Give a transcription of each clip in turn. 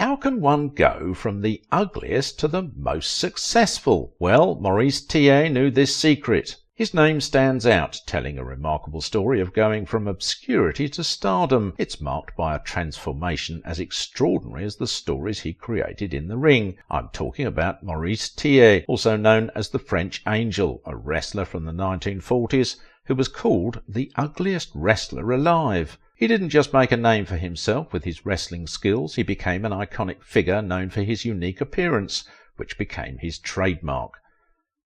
How can one go from the ugliest to the most successful? Well, Maurice Tillet knew this secret. His name stands out, telling a remarkable story of going from obscurity to stardom. It's marked by a transformation as extraordinary as the stories he created in the ring. I'm talking about Maurice Tillet, also known as the French Angel, a wrestler from the 1940s who was called the ugliest wrestler alive. He didn't just make a name for himself with his wrestling skills, he became an iconic figure known for his unique appearance, which became his trademark.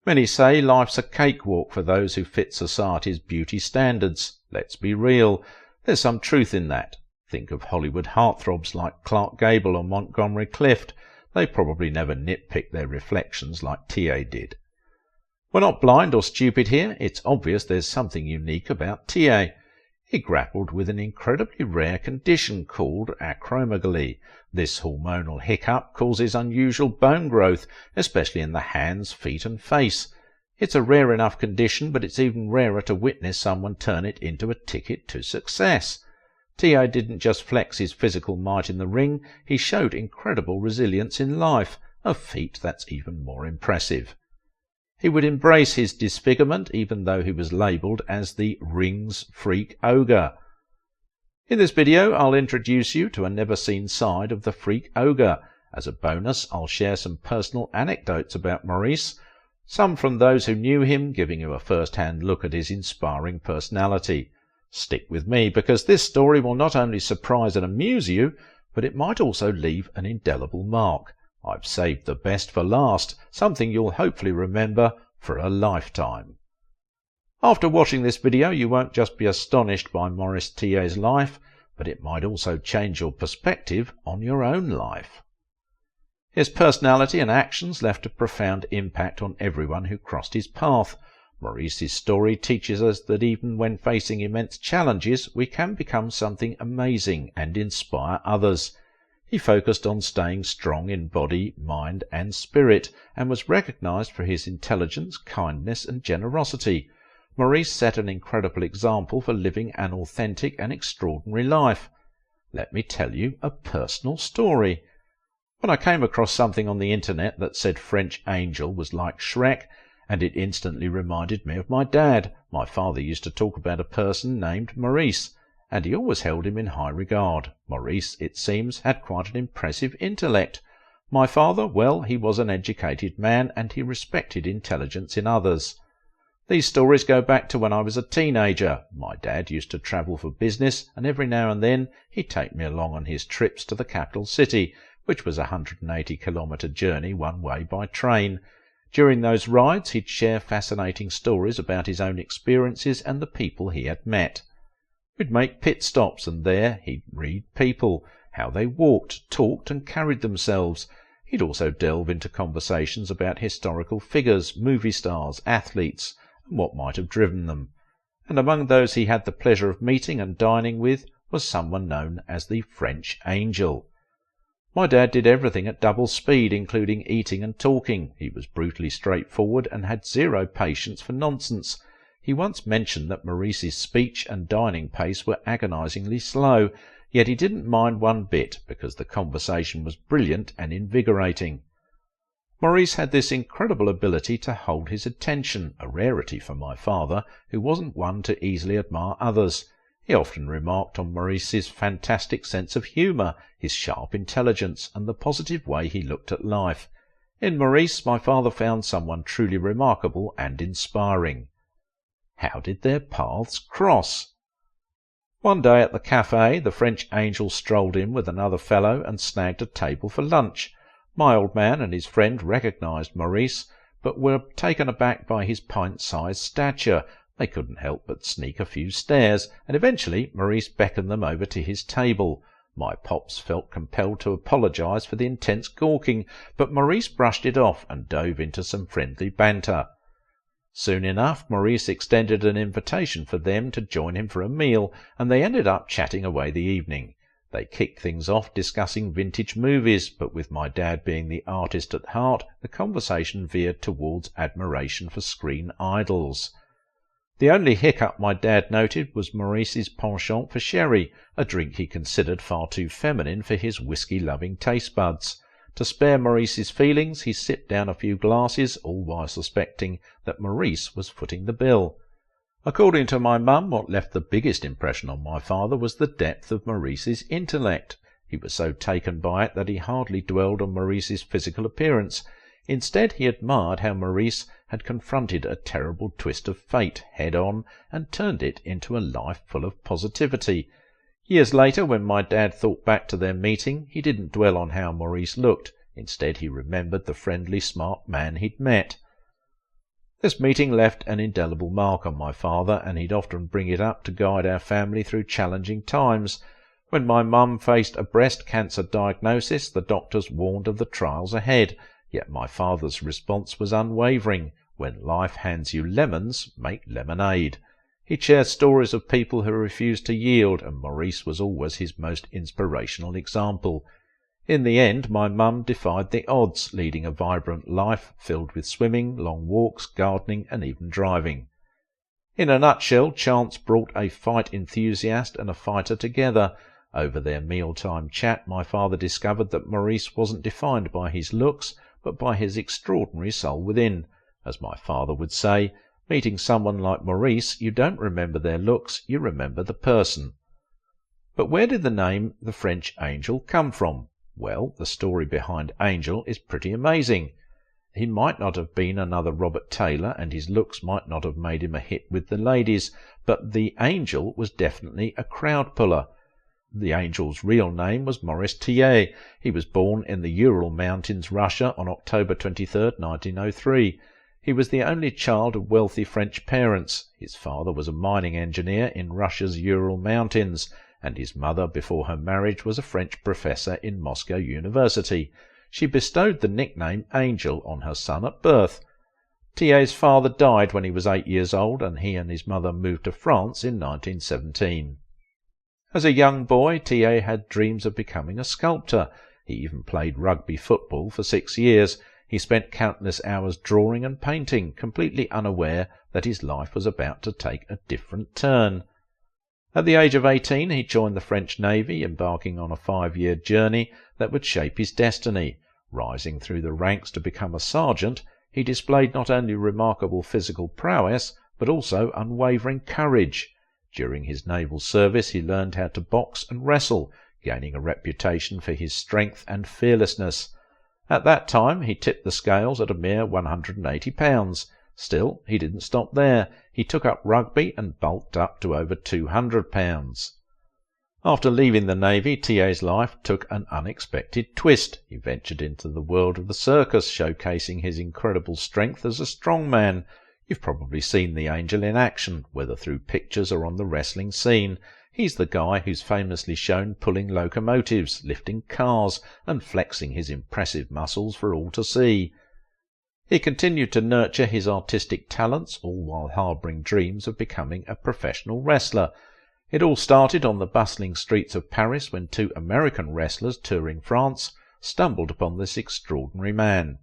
Many say life's a cakewalk for those who fit society's beauty standards. Let's be real, there's some truth in that. Think of Hollywood heartthrobs like Clark Gable or Montgomery Clift. They probably never nitpick their reflections like Tillet did. We're not blind or stupid here, it's obvious there's something unique about Tillet. He grappled with an incredibly rare condition called acromegaly. This hormonal hiccup causes unusual bone growth, especially in the hands, feet and face. It's a rare enough condition, but it's even rarer to witness someone turn it into a ticket to success. Tillet didn't just flex his physical might in the ring, he showed incredible resilience in life, a feat that's even more impressive. He would embrace his disfigurement even though he was labelled as the ring's freak ogre. In this video I'll introduce you to a never-seen side of the freak ogre. As a bonus I'll share some personal anecdotes about Maurice, some from those who knew him, giving you a first-hand look at his inspiring personality. Stick with me because this story will not only surprise and amuse you, but it might also leave an indelible mark. I've saved the best for last, something you'll hopefully remember for a lifetime. After watching this video, you won't just be astonished by Maurice Tillet's life, but it might also change your perspective on your own life. His personality and actions left a profound impact on everyone who crossed his path. Maurice's story teaches us that even when facing immense challenges, we can become something amazing and inspire others. He focused on staying strong in body, mind and spirit, and was recognized for his intelligence, kindness and generosity. Maurice set an incredible example for living an authentic and extraordinary life. Let me tell you a personal story. When I came across something on the internet that said French Angel was like Shrek, and it instantly reminded me of my dad. My father used to talk about a person named Maurice, and he always held him in high regard. Maurice, it seems, had quite an impressive intellect. My father, well, he was an educated man, and he respected intelligence in others. These stories go back to when I was a teenager. My dad used to travel for business, and every now and then he'd take me along on his trips to the capital city, which was a 180-kilometre journey one way by train. During those rides he'd share fascinating stories about his own experiences and the people he had met. We'd make pit stops, and there he'd read people, how they walked, talked and carried themselves. He'd also delve into conversations about historical figures, movie stars, athletes, and what might have driven them. And among those he had the pleasure of meeting and dining with was someone known as the French Angel. My dad did everything at double speed, including eating and talking. He was brutally straightforward and had zero patience for nonsense. He once mentioned that Maurice's speech and dining pace were agonizingly slow, yet he didn't mind one bit because the conversation was brilliant and invigorating. Maurice had this incredible ability to hold his attention, a rarity for my father, who wasn't one to easily admire others. He often remarked on Maurice's fantastic sense of humour, his sharp intelligence, and the positive way he looked at life. In Maurice, my father found someone truly remarkable and inspiring. How did their paths cross? One day at the cafe, the French Angel strolled in with another fellow and snagged a table for lunch. My old man and his friend recognized Maurice, but were taken aback by his pint-sized stature. They couldn't help but sneak a few stares, and eventually Maurice beckoned them over to his table. My pops felt compelled to apologize for the intense gawking, but Maurice brushed it off and dove into some friendly banter. Soon enough, Maurice extended an invitation for them to join him for a meal, and they ended up chatting away the evening. They kicked things off discussing vintage movies, but with my dad being the artist at heart, the conversation veered towards admiration for screen idols. The only hiccup my dad noted was Maurice's penchant for sherry, a drink he considered far too feminine for his whisky-loving taste buds. To spare Maurice's feelings, he sipped down a few glasses, all while suspecting that Maurice was footing the bill. According to my mum, what left the biggest impression on my father was the depth of Maurice's intellect. He was so taken by it that he hardly dwelled on Maurice's physical appearance. Instead, he admired how Maurice had confronted a terrible twist of fate head-on and turned it into a life full of positivity. Years later, when my dad thought back to their meeting, he didn't dwell on how Maurice looked. Instead, he remembered the friendly, smart man he'd met. This meeting left an indelible mark on my father, and he'd often bring it up to guide our family through challenging times. When my mum faced a breast cancer diagnosis, the doctors warned of the trials ahead, yet my father's response was unwavering. When life hands you lemons, make lemonade. He shared stories of people who refused to yield, and Maurice was always his most inspirational example. In the end, my mum defied the odds, leading a vibrant life filled with swimming, long walks, gardening, and even driving. In a nutshell, chance brought a fight enthusiast and a fighter together. Over their mealtime chat, my father discovered that Maurice wasn't defined by his looks, but by his extraordinary soul within. As my father would say, meeting someone like Maurice, you don't remember their looks, you remember the person. But where did the name the French Angel come from? Well, the story behind Angel is pretty amazing. He might not have been another Robert Taylor, and his looks might not have made him a hit with the ladies, but the Angel was definitely a crowd puller. The Angel's real name was Maurice Tillet. He was born in the Ural Mountains, Russia, on October 23, 1903. He was the only child of wealthy French parents. His father was a mining engineer in Russia's Ural Mountains, and his mother, before her marriage, was a French professor in Moscow University. She bestowed the nickname Angel on her son at birth. Tillet's father died when he was 8 years old, and he and his mother moved to France in 1917. As a young boy, Tillet had dreams of becoming a sculptor. He even played rugby football for 6 years. He spent countless hours drawing and painting, completely unaware that his life was about to take a different turn. At the age of 18, he joined the French Navy, embarking on a 5-year journey that would shape his destiny. Rising through the ranks to become a sergeant, he displayed not only remarkable physical prowess, but also unwavering courage. During his naval service, he learned how to box and wrestle, gaining a reputation for his strength and fearlessness. At that time, he tipped the scales at a mere 180 pounds. Still, he didn't stop there. He took up rugby and bulked up to over 200 pounds. After leaving the Navy, Tillet's life took an unexpected twist. He ventured into the world of the circus, showcasing his incredible strength as a strongman. You've probably seen the Angel in action, whether through pictures or on the wrestling scene. He's the guy who's famously shown pulling locomotives, lifting cars, and flexing his impressive muscles for all to see. He continued to nurture his artistic talents, all while harbouring dreams of becoming a professional wrestler. It all started on the bustling streets of Paris when 2 American wrestlers touring France stumbled upon this extraordinary man.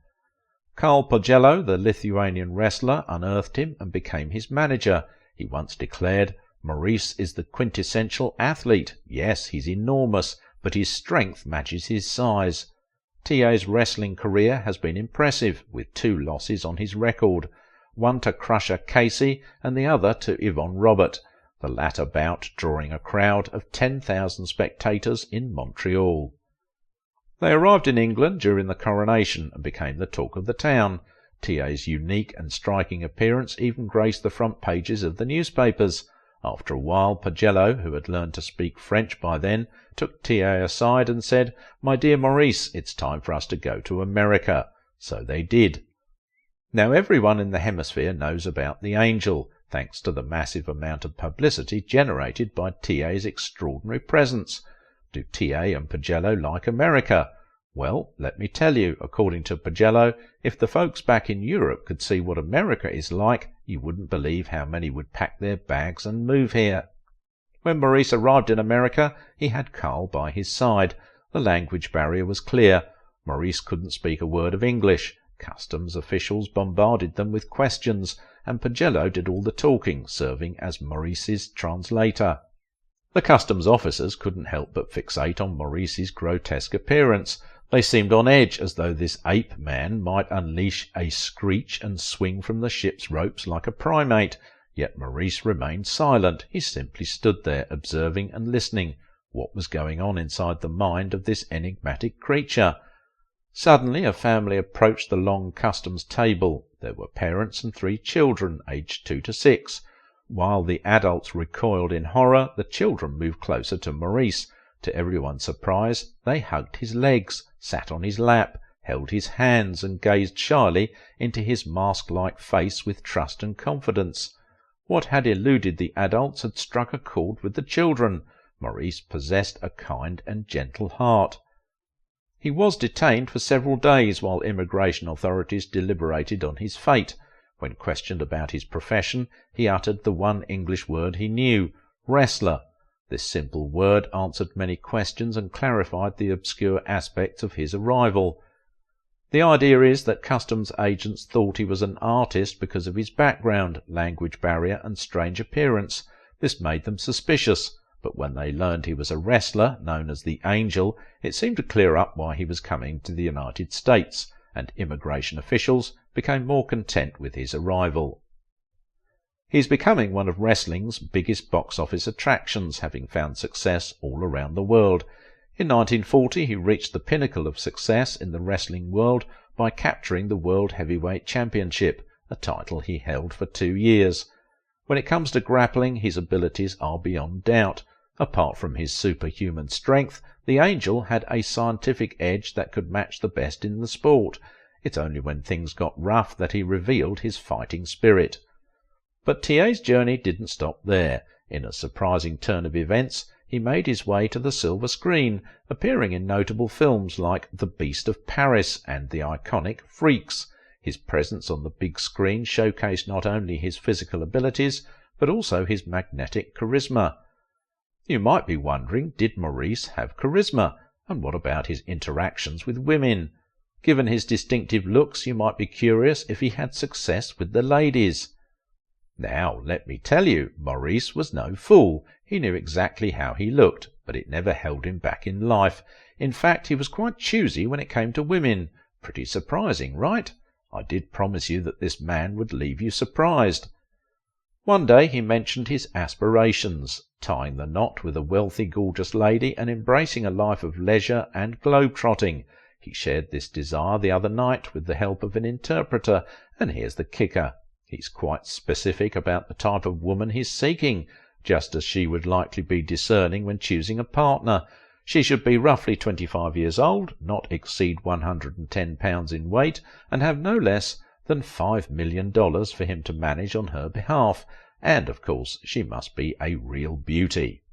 Carl Pagello, the Lithuanian wrestler, unearthed him and became his manager. He once declared, "Maurice is the quintessential athlete. Yes, he's enormous, but his strength matches his size." Tillet's wrestling career has been impressive, with 2 losses on his record, one to Crusher Casey and the other to Yvonne Robert, the latter bout drawing a crowd of 10,000 spectators in Montreal. They arrived in England during the coronation and became the talk of the town. Tillet's unique and striking appearance even graced the front pages of the newspapers. After a while, Pagello, who had learned to speak French by then, took Tillet aside and said, "My dear Maurice, it's time for us to go to America." So they did. Now everyone in the hemisphere knows about the Angel, thanks to the massive amount of publicity generated by Tillet's extraordinary presence. Do Tillet and Pagello like America? Well, let me tell you, according to Pagello, if the folks back in Europe could see what America is like, you wouldn't believe how many would pack their bags and move here. When Maurice arrived in America, he had Carl by his side. The language barrier was clear. Maurice couldn't speak a word of English. Customs officials bombarded them with questions, and Pagello did all the talking, serving as Maurice's translator. The customs officers couldn't help but fixate on Maurice's grotesque appearance. They seemed on edge, as though this ape-man might unleash a screech and swing from the ship's ropes like a primate. Yet Maurice remained silent. He simply stood there, observing and listening. What was going on inside the mind of this enigmatic creature? Suddenly a family approached the long customs table. There were parents and 3 children, aged 2 to 6. While the adults recoiled in horror, the children moved closer to Maurice. To everyone's surprise, they hugged his legs, sat on his lap, held his hands, and gazed shyly into his mask-like face with trust and confidence. What had eluded the adults had struck a chord with the children. Maurice possessed a kind and gentle heart. He was detained for several days while immigration authorities deliberated on his fate. When questioned about his profession, he uttered the one English word he knew, wrestler. This simple word answered many questions and clarified the obscure aspects of his arrival. The idea is that customs agents thought he was an artist because of his background, language barrier, and strange appearance. This made them suspicious. But when they learned he was a wrestler, known as the Angel, it seemed to clear up why he was coming to the United States, and immigration officials became more content with his arrival. He is becoming one of wrestling's biggest box office attractions, having found success all around the world. In 1940 he reached the pinnacle of success in the wrestling world by capturing the World Heavyweight Championship, a title he held for 2 years. When it comes to grappling, his abilities are beyond doubt. Apart from his superhuman strength, the Angel had a scientific edge that could match the best in the sport. It's only when things got rough that he revealed his fighting spirit. But Tillet's journey didn't stop there. In a surprising turn of events, he made his way to the silver screen, appearing in notable films like The Beast of Paris and the iconic Freaks. His presence on the big screen showcased not only his physical abilities, but also his magnetic charisma. You might be wondering, did Maurice have charisma? And what about his interactions with women? Given his distinctive looks, you might be curious if he had success with the ladies. Now, let me tell you, Maurice was no fool. He knew exactly how he looked, but it never held him back in life. In fact, he was quite choosy when it came to women. Pretty surprising, right? I did promise you that this man would leave you surprised. One day he mentioned his aspirations, tying the knot with a wealthy, gorgeous lady and embracing a life of leisure and globe-trotting. He shared this desire the other night with the help of an interpreter, and here's the kicker. He's quite specific about the type of woman he's seeking, just as she would likely be discerning when choosing a partner. She should be roughly 25 years old, not exceed 110 pounds in weight, and have no less than $5 million for him to manage on her behalf. And, of course, she must be a real beauty.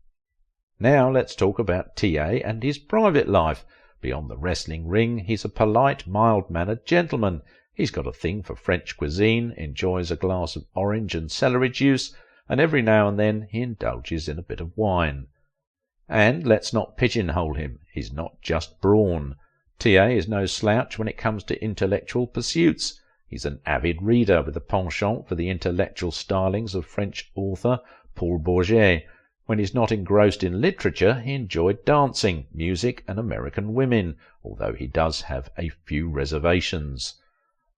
Now let's talk about Tillet and his private life. Beyond the wrestling ring, he's a polite, mild-mannered gentleman. He's got a thing for French cuisine, enjoys a glass of orange and celery juice, and every now and then he indulges in a bit of wine. And let's not pigeonhole him. He's not just brawn. Tillet is no slouch when it comes to intellectual pursuits. He's an avid reader with a penchant for the intellectual stylings of French author Paul Bourget. When he's not engrossed in literature, he enjoyed dancing, music, and American women, although he does have a few reservations.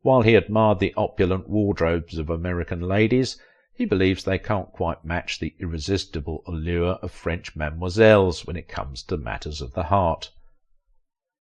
While he admired the opulent wardrobes of American ladies, he believes they can't quite match the irresistible allure of French mademoiselles when it comes to matters of the heart.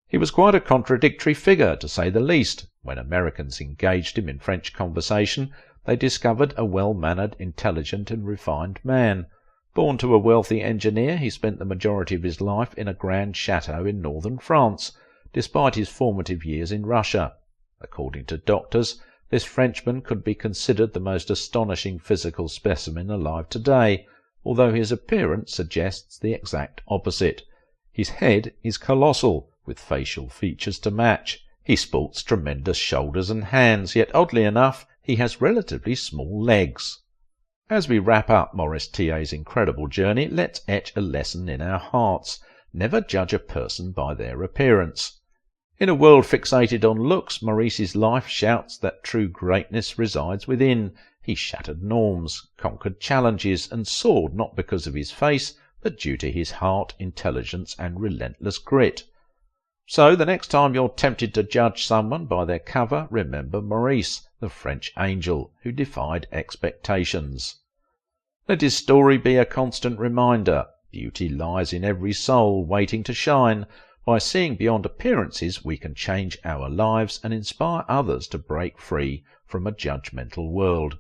He was quite a contradictory figure, to say the least. When Americans engaged him in French conversation, they discovered a well-mannered, intelligent, and refined man. Born to a wealthy engineer, he spent the majority of his life in a grand chateau in northern France, despite his formative years in Russia. According to doctors, this Frenchman could be considered the most astonishing physical specimen alive today, although his appearance suggests the exact opposite. His head is colossal, with facial features to match. He sports tremendous shoulders and hands, yet oddly enough, he has relatively small legs. As we wrap up Maurice Tillet's incredible journey, let's etch a lesson in our hearts. Never judge a person by their appearance. In a world fixated on looks, Maurice's life shouts that true greatness resides within. He shattered norms, conquered challenges, and soared not because of his face, but due to his heart, intelligence, and relentless grit. So the next time you're tempted to judge someone by their cover, remember Maurice, the French angel, who defied expectations. Let his story be a constant reminder. Beauty lies in every soul waiting to shine. By seeing beyond appearances, we can change our lives and inspire others to break free from a judgmental world.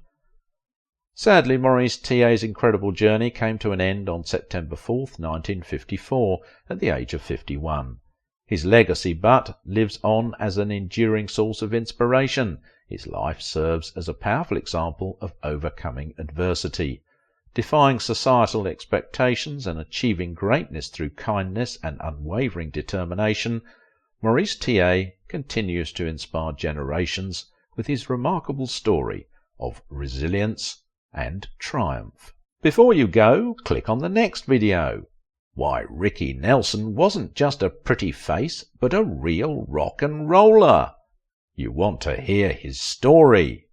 Sadly, Maurice Tillet's incredible journey came to an end on September 4th, 1954, at the age of 51. His legacy, but, lives on as an enduring source of inspiration. His life serves as a powerful example of overcoming adversity, defying societal expectations and achieving greatness through kindness and unwavering determination. Maurice Tillet continues to inspire generations with his remarkable story of resilience and triumph. Before you go, click on the next video. Why Ricky Nelson wasn't just a pretty face, but a real rock and roller. You want to hear his story.